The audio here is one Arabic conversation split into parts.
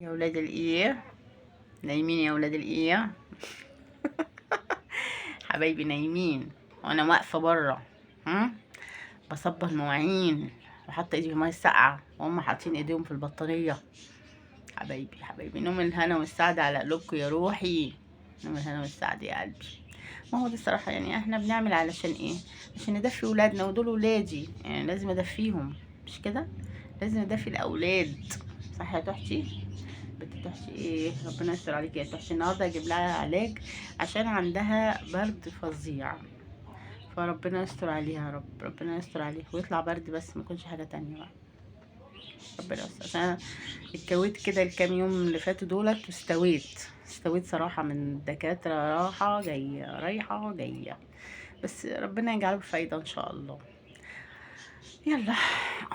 يا ولاد الايه، نايمين يا ولاد الايه. حبايبي نايمين وانا واقفه بره بصب المواعين وحاطه ايدي في الميه الساقعه وهم حاطين ايديهم في البطانيه. حبايبي حبايبي، نوم الهنا والسعد على قلوبكم يا روحي، نوم الهنا والسعد يا قلبي. ما هو ده الصراحه، يعني احنا بنعمل علشان ايه؟ عشان ندفي ولادنا، ودول ولادي يعني لازم ادفيهم، مش كده؟ لازم ادفي الاولاد، صح يا تحتي؟ بتحشي ايه؟ ربنا يستر عليك يا تحشي. النهارده هجيب لها علاج عشان عندها برد فظيع، فربنا يستر عليها يا رب، ربنا يستر عليها ويطلع برد بس ما يكونش حاجه تانية بقى. ربنا يستر، عشان أنا اتكويت كده الكام يوم اللي فاتوا دولت واستويت صراحه من الدكاتره، راحه جايه رايحه جايه، بس ربنا يجعله بفايده ان شاء الله. يلا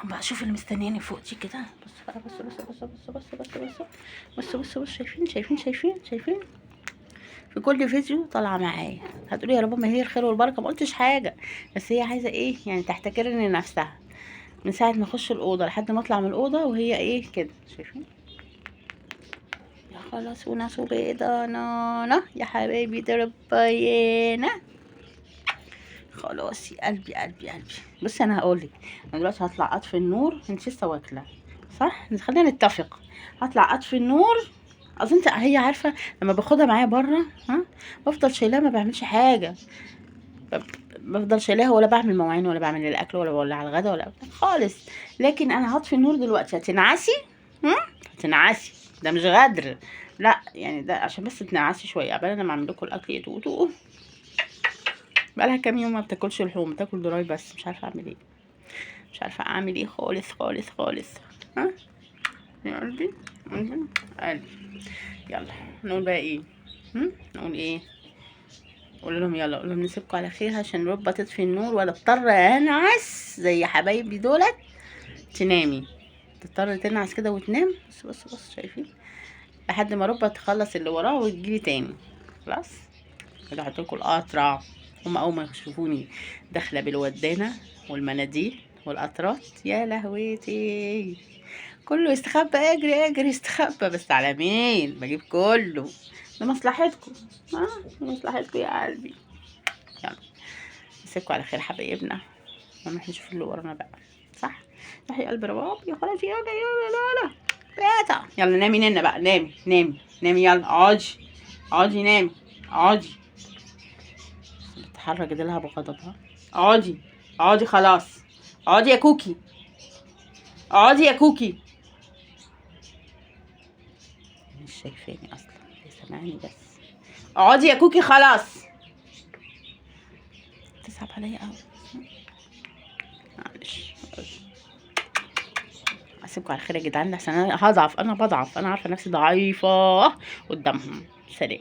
بقى شوف اللي مستنياني فوق دي كده. بص بقى، بص شايفين في كل فيديو طالعه معايا. هتقولي يا رب ما هي الخير والبركه، ما قلتش حاجه، بس هي عايزه ايه يعني؟ تحتكرني نفسها من ساعه ما اخش الاوضه لحد ما اطلع من الاوضه وهي ايه كده. شايفين؟ يا خلاص وناس بيضه نانا يا حبايبي تربينا. خلاص يا قلبي. بص انا هقولك، انا دلوقتي هطلع اطفي النور، انت لسه واكله صح؟ خلينا نتفق. هطلع اطفي النور. اظن هي عارفه لما باخدها معايا بره بفضل شايلاها ما بعملش حاجه، بفضل شايلاها ولا بعمل مواعين ولا بعمل الاكل ولا على الغدا ولا خالص. لكن انا هطفي النور دلوقتي، هتنعسي هتنعسي، ده مش غدر، لا يعني ده عشان بس تنعسي شويه قبل انا ما اعمل لكم الاكل يتوتوا. بقالها كام يوم ما بتاكلش لحوم، بتاكل دراي بس، مش عارفه اعمل ايه، مش عارفه اعمل ايه خالص. يا قلبي. يلا نقول بقى ايه؟ نقول ايه؟ قول لهم يلا، قول لهم نسيبكم على خير عشان ربة تطفي النور ولا اضطر انعس زي حبايبي دولت. تنامي، تضطر تنعس كده وتنام. بص شايفين؟ لحد ما ربة تخلص اللي وراها وتجيلي تاني. خلاص كده هحط لكم القطرة. هم اول ما يشوفوني داخله بالودانه والمناديل والقطرات، يا لهويتي، كله يستخبى، اجري يستخبى، بس على مين؟ بجيب كله لمصلحتكم، لمصلحتكم يا قلبي. يلا نسيبكم على خير حبايبنا، ونروح نشوف اللي ورانا بقى، صح؟ صح يا قلبي رباب، يا خلاص يلا بيتا. يلا نامي ننا بقى، نامي يلا، اقعدي نامي، اقعدي. بتحرك ايديها بغضبها. اقعدي خلاص، اقعدي يا كوكي، مش شايفاني اصلا، سامعاني بس. اقعدي يا كوكي خلاص. تصعب عليا قوي، معلش. اسيبكم على خير يا جدعان، عشان انا هضعف، انا بضعف، انا عارفه نفسي ضعيفه قدامهم. سلام.